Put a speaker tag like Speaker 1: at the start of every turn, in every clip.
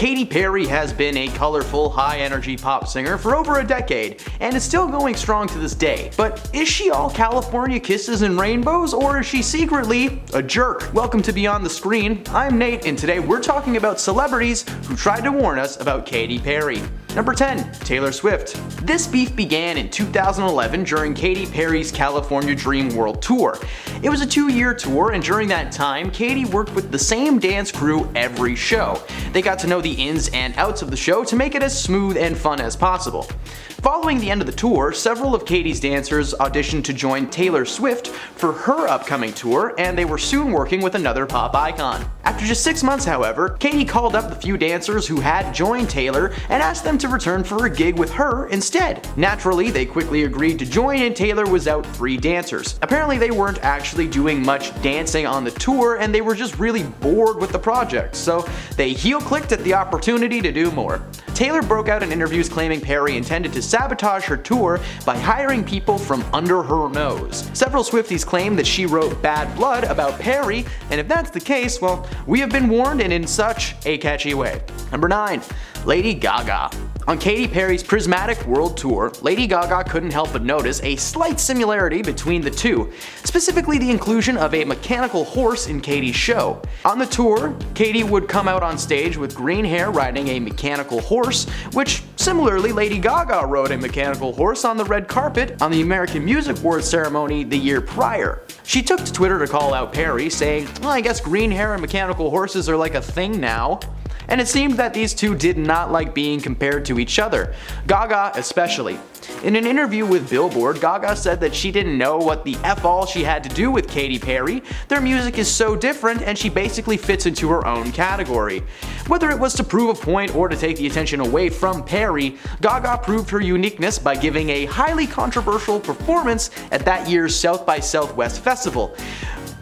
Speaker 1: Katy Perry has been a colorful, high-energy pop singer for over a decade, and is still going strong to this day. But is she all California kisses and rainbows, or is she secretly a jerk? Welcome to Beyond the Screen, I'm Nate, and today we're talking about celebrities who tried to warn us about Katy Perry. Number 10. Taylor Swift. This beef began in 2011 during Katy Perry's California Dream World Tour. It was a 2-year tour, and during that time, Katy worked with the same dance crew every show. They got to know the ins and outs of the show to make it as smooth and fun as possible. Following the end of the tour, several of Katy's dancers auditioned to join Taylor Swift for her upcoming tour, and they were soon working with another pop icon. After just 6 months, however, Katy called up the few dancers who had joined Taylor and asked them to return for a gig with her instead. Naturally, they quickly agreed to join, and Taylor was out 3 dancers. Apparently, they weren't actually doing much dancing on the tour, and they were just really bored with the project, so they heel-clicked at the opportunity to do more. Taylor broke out in interviews claiming Perry intended to sabotage her tour by hiring people from under her nose. Several Swifties claim that she wrote bad blood about Perry, and if that's the case, well, we have been warned, and in such a catchy way. Number 9. Lady Gaga. On Katy Perry's Prismatic World Tour, Lady Gaga couldn't help but notice a slight similarity between the two, specifically the inclusion of a mechanical horse in Katy's show. On the tour, Katy would come out on stage with green hair riding a mechanical horse, which similarly Lady Gaga rode a mechanical horse on the red carpet on the American Music Awards ceremony the year prior. She took to Twitter to call out Perry, saying, "Well, I guess green hair and mechanical horses are like a thing now." And it seemed that these two did not like being compared to each other, Gaga especially. In an interview with Billboard, Gaga said that she didn't know what the F all she had to do with Katy Perry. Their music is so different, and she basically fits into her own category. Whether it was to prove a point or to take the attention away from Perry, Gaga proved her uniqueness by giving a highly controversial performance at that year's South by Southwest festival.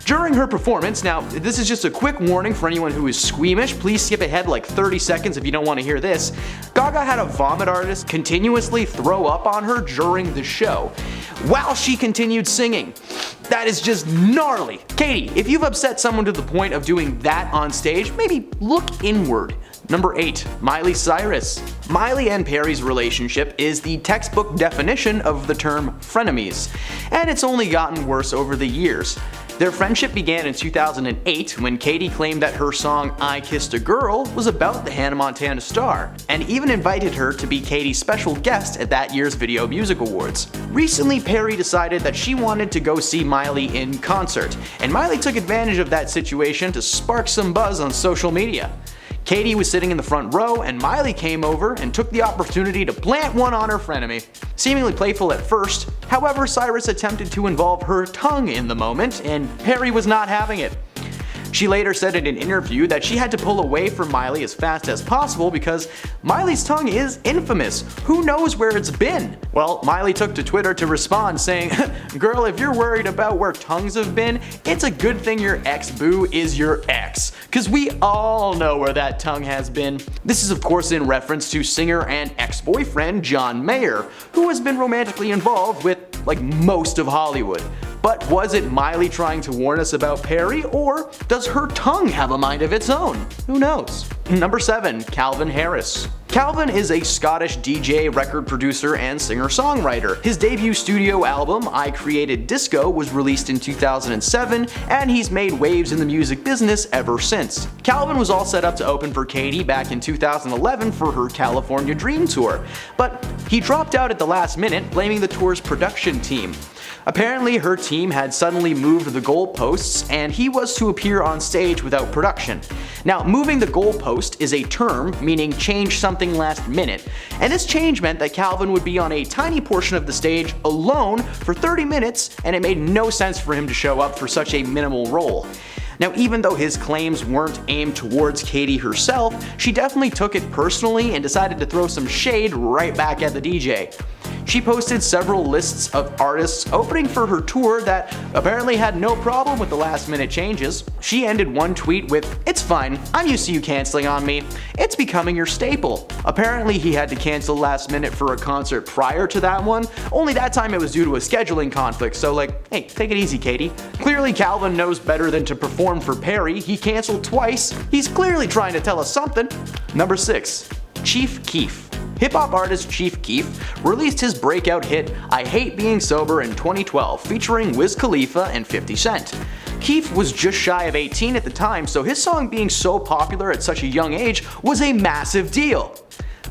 Speaker 1: During her performance, now this is just a quick warning for anyone who is squeamish, please skip ahead like 30 seconds if you don't want to hear this, Gaga had a vomit artist continuously throw up on her during the show, while she continued singing. That is just gnarly. Katy, if you've upset someone to the point of doing that on stage, maybe look inward. Number 8. Miley Cyrus. Miley and Perry's relationship is the textbook definition of the term frenemies, and it's only gotten worse over the years. Their friendship began in 2008 when Katy claimed that her song I Kissed a Girl was about the Hannah Montana star, and even invited her to be Katy's special guest at that year's Video Music Awards. Recently, Perry decided that she wanted to go see Miley in concert, and Miley took advantage of that situation to spark some buzz on social media. Katy was sitting in the front row, and Miley came over and took the opportunity to plant one on her frenemy. Seemingly playful at first, however, Cyrus attempted to involve her tongue in the moment, and Perry was not having it. She later said in an interview that she had to pull away from Miley as fast as possible because Miley's tongue is infamous. Who knows where it's been? Well, Miley took to Twitter to respond saying, "Girl, if you're worried about where tongues have been, it's a good thing your ex-boo is your ex, cause we all know where that tongue has been." This is of course in reference to singer and ex-boyfriend John Mayer, who has been romantically involved with like most of Hollywood. But was it Miley trying to warn us about Perry, or does her tongue have a mind of its own? Who knows? Number 7. Calvin Harris. Calvin is a Scottish DJ, record producer, and singer-songwriter. His debut studio album, I Created Disco, was released in 2007, and he's made waves in the music business ever since. Calvin was all set up to open for Katy back in 2011 for her California Dream Tour, but he dropped out at the last minute, blaming the tour's production team. Apparently, her team had suddenly moved the goalposts, and he was to appear on stage without production. Now, moving the goalpost is a term meaning change something last minute, and this change meant that Calvin would be on a tiny portion of the stage alone for 30 minutes, and it made no sense for him to show up for such a minimal role. Now, even though his claims weren't aimed towards Katy herself, she definitely took it personally and decided to throw some shade right back at the DJ. She posted several lists of artists opening for her tour that apparently had no problem with the last minute changes. She ended one tweet with, "It's fine, I'm used to you canceling on me. It's becoming your staple." Apparently he had to cancel last minute for a concert prior to that one, only that time it was due to a scheduling conflict, so like, hey, take it easy, Katy. Clearly Calvin knows better than to perform for Perry. He canceled twice. He's clearly trying to tell us something. Number 6. Chief Keef. Hip-hop artist Chief Keef released his breakout hit I Hate Being Sober in 2012, featuring Wiz Khalifa and 50 Cent. Keef was just shy of 18 at the time, so his song being so popular at such a young age was a massive deal.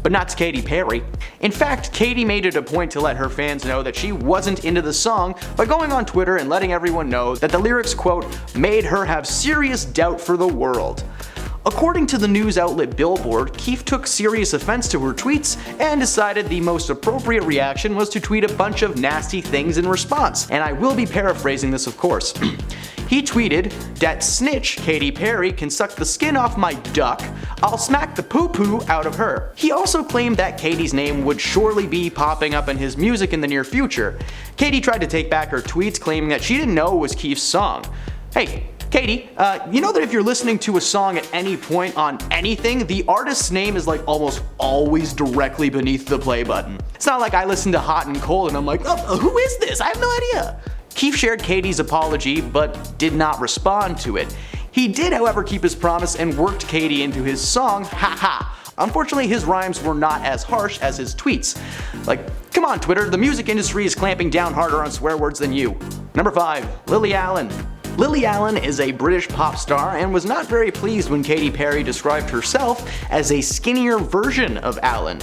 Speaker 1: But not to Katy Perry. In fact, Katy made it a point to let her fans know that she wasn't into the song by going on Twitter and letting everyone know that the lyrics, quote, made her have serious doubt for the world. According to the news outlet Billboard, Keef took serious offense to her tweets and decided the most appropriate reaction was to tweet a bunch of nasty things in response, and I will be paraphrasing this of course. He tweeted, "Dat snitch Katy Perry can suck the skin off my duck, I'll smack the poo-poo out of her." He also claimed that Katy's name would surely be popping up in his music in the near future. Katy tried to take back her tweets, claiming that she didn't know it was Keef's song. Hey, Katy, you know that if you're listening to a song at any point on anything, the artist's name is like almost always directly beneath the play button. It's not like I listen to Hot and Cold and I'm like, oh, who is this? I have no idea. Keef shared Katy's apology, but did not respond to it. He did, however, keep his promise and worked Katy into his song, Haha. Unfortunately, his rhymes were not as harsh as his tweets. Like, come on Twitter, the music industry is clamping down harder on swear words than you. Number 5. Lily Allen. Lily Allen is a British pop star and was not very pleased when Katy Perry described herself as a skinnier version of Allen.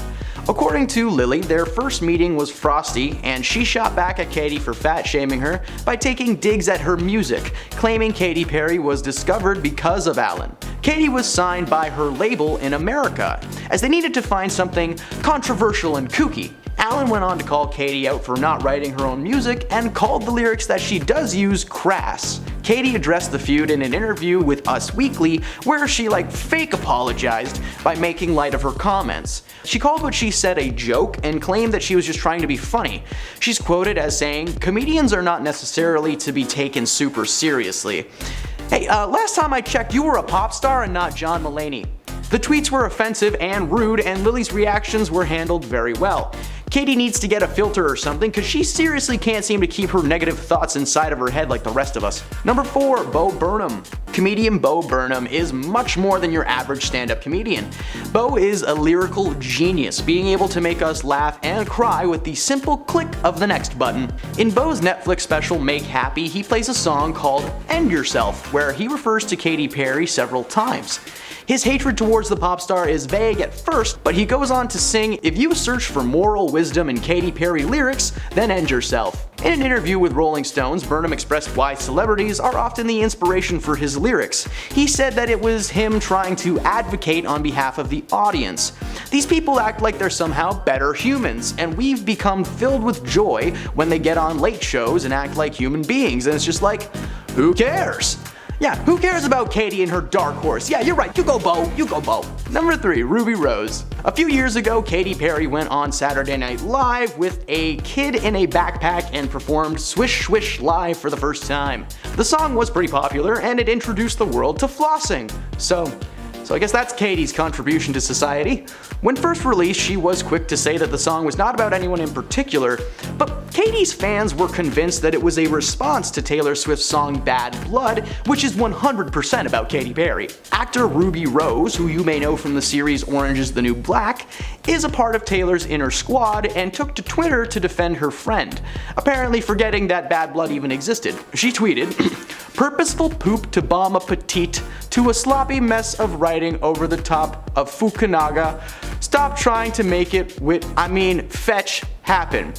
Speaker 1: According to Lily, their first meeting was frosty, and she shot back at Katy for fat shaming her by taking digs at her music, claiming Katy Perry was discovered because of Allen. Katy was signed by her label in America, as they needed to find something controversial and kooky. Allen went on to call Katy out for not writing her own music and called the lyrics that she does use crass. Katy addressed the feud in an interview with Us Weekly where she fake apologized by making light of her comments. She called what she said a joke and claimed that she was just trying to be funny. She's quoted as saying, "Comedians are not necessarily to be taken super seriously." Hey, last time I checked, you were a pop star and not John Mulaney. The tweets were offensive and rude, and Lily's reactions were handled very well. Katy needs to get a filter or something, cause she seriously can't seem to keep her negative thoughts inside of her head like the rest of us. Number 4. Bo Burnham. Comedian Bo Burnham is much more than your average stand-up comedian. Bo is a lyrical genius, being able to make us laugh and cry with the simple click of the next button. In Bo's Netflix special Make Happy, he plays a song called End Yourself, where he refers to Katy Perry several times. His hatred towards the pop star is vague at first, but he goes on to sing, "If you search for moral wisdom in Katy Perry lyrics, then end yourself." In an interview with Rolling Stones, Burnham expressed why celebrities are often the inspiration for his lyrics. He said that it was him trying to advocate on behalf of the audience. "These people act like they're somehow better humans, and we've become filled with joy when they get on late shows and act like human beings, and it's just like, who cares?" Yeah, who cares about Katy and her dark horse? Yeah, you're right, you go Bo, you go Bo. Number 3, Ruby Rose. A few years ago, Katy Perry went on Saturday Night Live with a kid in a backpack and performed Swish Swish Live for the first time. The song was pretty popular and it introduced the world to flossing. So I guess that's Katy's contribution to society. When first released, she was quick to say that the song was not about anyone in particular, but Katy's fans were convinced that it was a response to Taylor Swift's song Bad Blood, which is 100% about Katy Perry. Actor Ruby Rose, who you may know from the series Orange is the New Black, is a part of Taylor's inner squad and took to Twitter to defend her friend, apparently forgetting that Bad Blood even existed. She tweeted, "Purposeful poop to bomb a petite, to a sloppy mess of writing over the top of Fukunaga. Stop trying to make it fetch happen."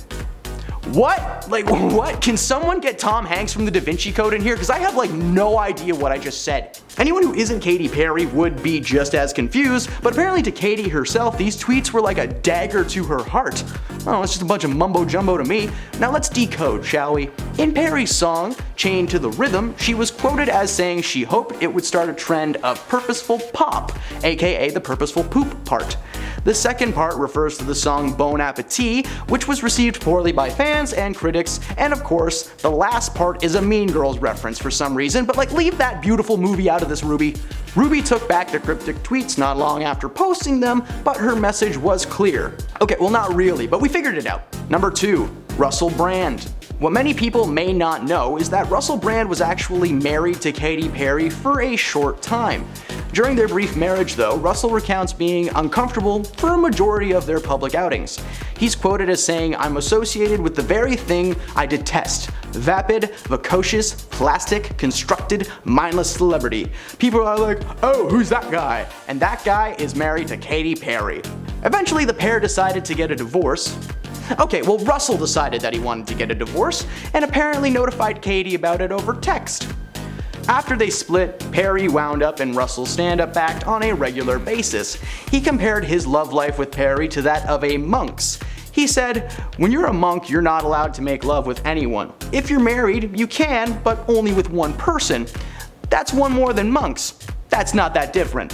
Speaker 1: What? What? Can someone get Tom Hanks from the Da Vinci Code in here? Because I have no idea what I just said. Anyone who isn't Katy Perry would be just as confused, but apparently to Katy herself, these tweets were like a dagger to her heart. Oh, it's just a bunch of mumbo jumbo to me. Now let's decode, shall we? In Perry's song, Chained to the Rhythm, she was quoted as saying she hoped it would start a trend of purposeful pop, aka the purposeful poop part. The second part refers to the song Bon Appetit, which was received poorly by fans and critics, and of course, the last part is a Mean Girls reference for some reason, but like, leave that beautiful movie out of this, Ruby. Ruby took back the cryptic tweets not long after posting them, but her message was clear. Okay, well, not really, but we figured it out. Number 2. Russell Brand. What many people may not know is that Russell Brand was actually married to Katy Perry for a short time. During their brief marriage though, Russell recounts being uncomfortable for a majority of their public outings. He's quoted as saying, "I'm associated with the very thing I detest. Vapid, precocious, plastic, constructed, mindless celebrity. People are like, oh, who's that guy?" And that guy is married to Katy Perry. Eventually the pair decided to get a divorce. Okay, well, Russell decided that he wanted to get a divorce, and apparently notified Katy about it over text. After they split, Perry wound up in Russell's stand-up act on a regular basis. He compared his love life with Perry to that of a monk's. He said, "When you're a monk, you're not allowed to make love with anyone. If you're married, you can, but only with one person. That's one more than monks. That's not that different."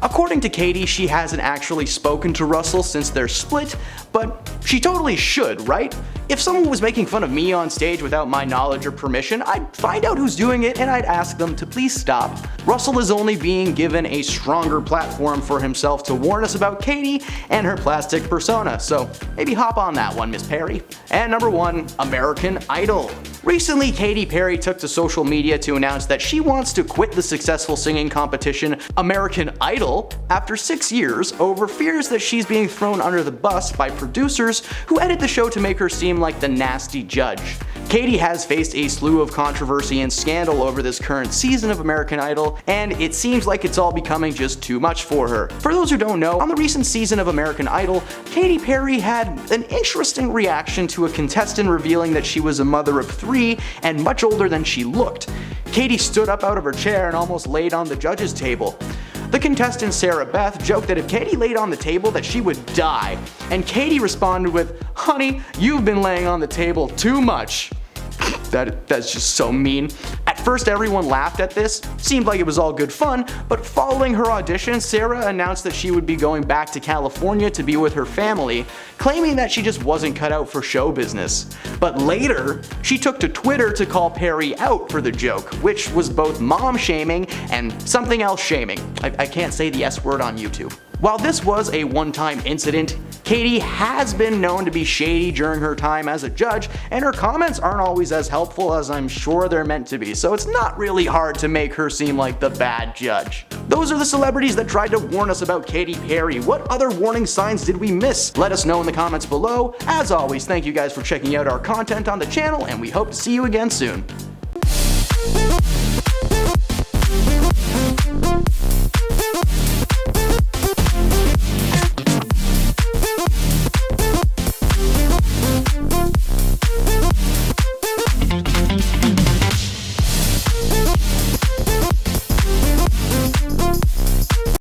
Speaker 1: According to Katy, she hasn't actually spoken to Russell since their split, but she totally should, right? If someone was making fun of me on stage without my knowledge or permission, I'd find out who's doing it and I'd ask them to please stop. Russell is only being given a stronger platform for himself to warn us about Katy and her plastic persona, so maybe hop on that one, Miss Perry. And number 1, American Idol. Recently, Katy Perry took to social media to announce that she wants to quit the successful singing competition American Idol after 6 years over fears that she's being thrown under the bus by producers who edit the show to make her seem like the nasty judge. Katy has faced a slew of controversy and scandal over this current season of American Idol, and it seems like it's all becoming just too much for her. For those who don't know, on the recent season of American Idol, Katy Perry had an interesting reaction to a contestant revealing that she was a mother of 3 and much older than she looked. Katy stood up out of her chair and almost laid on the judges' table. The contestant Sarah Beth joked that if Katy laid on the table that she would die, and Katy responded with, "Honey, you've been laying on the table too much." That's just so mean. At first everyone laughed at this, seemed like it was all good fun, but following her audition, Sarah announced that she would be going back to California to be with her family, claiming that she just wasn't cut out for show business. But later, she took to Twitter to call Perry out for the joke, which was both mom shaming and something else shaming. I can't say the S word on YouTube. While this was a one-time incident, Katy has been known to be shady during her time as a judge, and her comments aren't always as helpful as I'm sure they're meant to be, so it's not really hard to make her seem like the bad judge. Those are the celebrities that tried to warn us about Katy Perry. What other warning signs did we miss? Let us know in the comments below. As always, thank you guys for checking out our content on the channel, and we hope to see you again soon.